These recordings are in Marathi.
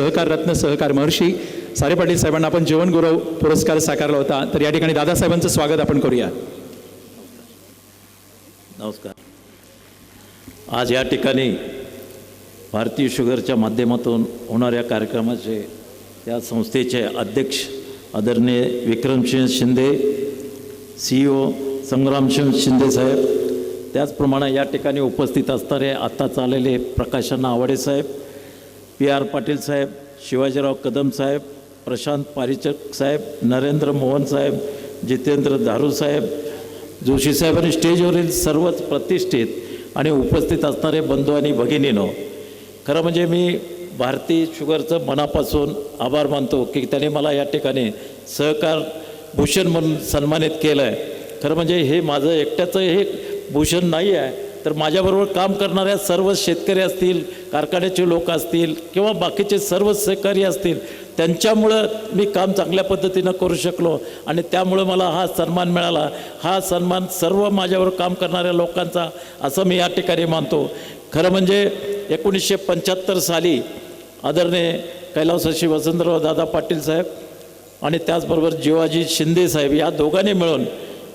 सहकार रत्न सहकार महर्षी सारे पाटील साहेबांना आपण जीवन गौरव पुरस्कार साकारला होता, तर या ठिकाणी दादासाहेबांचं स्वागत आपण करूया. नमस्कार. आज या ठिकाणी भारतीय शुगरच्या माध्यमातून होणाऱ्या कार्यक्रमाचे या संस्थेचे अध्यक्ष आदरणीय विक्रमसिंह शिंदे, CEO संग्रामसिंह शिंदे साहेब, त्याचप्रमाणे या ठिकाणी उपस्थित असणारे आत्ताच आलेले प्रकाशअण्णा आवडे साहेब, PR पाटील साहेब, शिवाजीराव कदम साहेब, प्रशांत पारिचक साहेब, नरेंद्र मोहन साहेब, जितेंद्र धारू साहेब, जोशी साहेब आणि स्टेजवरील सर्वच प्रतिष्ठित आणि उपस्थित असणारे बंधू आणि भगिनीनो, खरं म्हणजे मी भारतीय शुगरचं मनापासून आभार मानतो की त्याने मला या ठिकाणी सहकार भूषण म्हणून सन्मानित केलं आहे. खरं म्हणजे हे माझं एकट्याचं हे भूषण नाही आहे, तर माझ्याबरोबर काम करणाऱ्या सर्व शेतकरी असतील, कारखान्याचे लोक असतील किंवा बाकीचे सर्व सहकारी असतील, त्यांच्यामुळं मी काम चांगल्या पद्धतीनं करू शकलो आणि त्यामुळं मला हा सन्मान मिळाला. हा सन्मान सर्व माझ्याबरोबर काम करणाऱ्या लोकांचा असं मी या ठिकाणी मानतो. खरं म्हणजे 1975 साली आदरणीय कैलासवासी वसंतराव दादा पाटील साहेब आणि त्याचबरोबर जीवाजी शिंदे साहेब या दोघांनी मिळून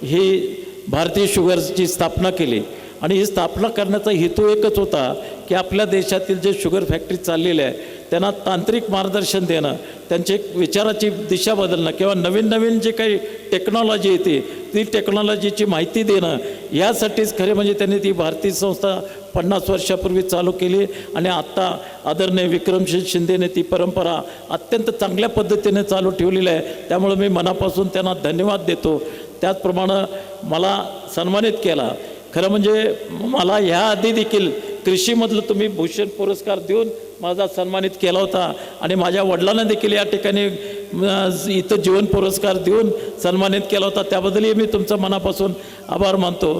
ही भारतीय शुगरची स्थापना केली आणि ही स्थापना करण्याचा हेतू एकच होता की आपल्या देशातील जे शुगर फॅक्टरी चाललेले आहे त्यांना तांत्रिक मार्गदर्शन देणं, त्यांची विचाराची दिशा बदलणं किंवा नवीन नवीन जे काही टेक्नॉलॉजी येते ती टेक्नॉलॉजीची माहिती देणं, यासाठीच खरे म्हणजे त्यांनी ती भारतीय संस्था 50 वर्षापूर्वी चालू केली आणि आत्ता आदरणीय विक्रमसिंह शिंदेने ती परंपरा अत्यंत चांगल्या पद्धतीने चालू ठेवलेली आहे. त्यामुळे मी मनापासून त्यांना धन्यवाद देतो. त्याचप्रमाणे मला सन्मानित केला. खरं म्हणजे मला ह्याआधी देखील कृषीमधलं तुम्ही भूषण पुरस्कार देऊन माझा सन्मानित केला होता आणि माझ्या वडिलांना देखील या ठिकाणी इथं जीवन पुरस्कार देऊन सन्मानित केला होता. त्याबद्दलही मी तुमचा मनापासून आभार मानतो.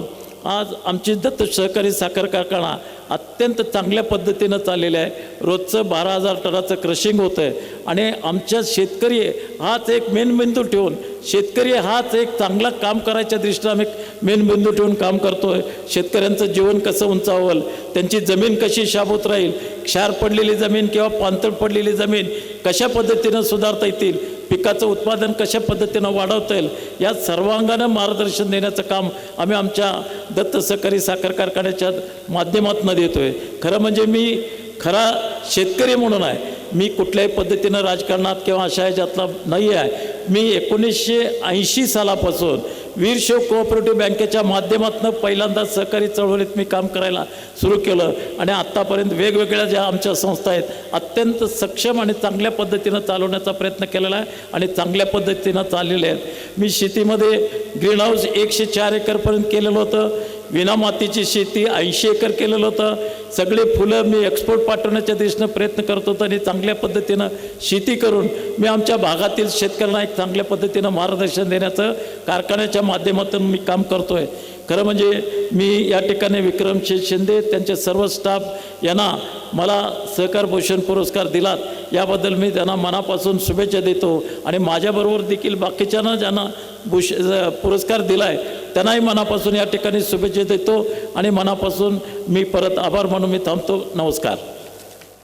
आज आमची दत्त सहकारी साखर कारखाना अत्यंत चांगल्या पद्धतीनं चाललेलं आहे. रोजचं 12,000 टनाचं क्रशिंग होतं आहे आणि आमच्या शेतकरी हाच एक मेन बिंदू ठेवून, शेतकरी हाच एक चांगला काम करायच्या दृष्टीनं आम्ही मेन बिंदू ठेवून काम करतो आहे. शेतकऱ्यांचं जीवन कसं उंचावल, त्यांची जमीन कशी शाबूत राहील, क्षार पडलेली जमीन किंवा पाणथळ पडलेली जमीन कशा पद्धतीनं सुधारता येतील, पिकाचं उत्पादन कशा पद्धतीनं वाढवता येईल, या सर्वांगानं मार्गदर्शन देण्याचं काम आम्ही आमच्या दत्त सहकारी साखर कारखान्याच्या माध्यमातून देतो आहे. खरं म्हणजे मी खरा शेतकरी म्हणून आहे, मी कुठल्याही पद्धतीनं राजकारणात किंवा अशा ह्याच्यातला नाही आहे. मी 1980 सालापासून वीरशैव कोऑपरेटिव्ह बँकेच्या माध्यमातून पहिल्यांदा सहकारी चळवळीत मी काम करायला सुरू केलं आणि आत्तापर्यंत वेगवेगळ्या ज्या आमच्या संस्था आहेत अत्यंत सक्षम आणि चांगल्या पद्धतीनं चालवण्याचा प्रयत्न केलेला आहे आणि चांगल्या पद्धतीनं चाललेले आहेत. मी शेतीमध्ये ग्रीनहाऊस 104 एकरपर्यंत केलेलं होतं. विना मातीची शेती 80 एकर केलेलं होतं. सगळे फुलं मी एक्सपोर्ट पाठवण्याच्या दृष्टीनं प्रयत्न करत होतो आणि चांगल्या पद्धतीनं शेती करून मी आमच्या भागातील शेतकऱ्यांना एक चांगल्या पद्धतीनं मार्गदर्शन देण्याचं कारखान्याच्या माध्यमातून मी काम करतो आहे. खरं म्हणजे मी या ठिकाणी विक्रमसिंह शिंदे त्यांचे सर्व स्टाफ यांना मला सहकार भूषण पुरस्कार दिलात याबद्दल मी त्यांना मनापासून शुभेच्छा देतो आणि माझ्याबरोबर देखील बाकीच्यांना ज्यांना पुरस्कार दिला आहे त्यांनाही मनापासून या ठिकाणी शुभेच्छा देतो आणि मनापासून मी परत आभार मानून मी थांबतो. नमस्कार.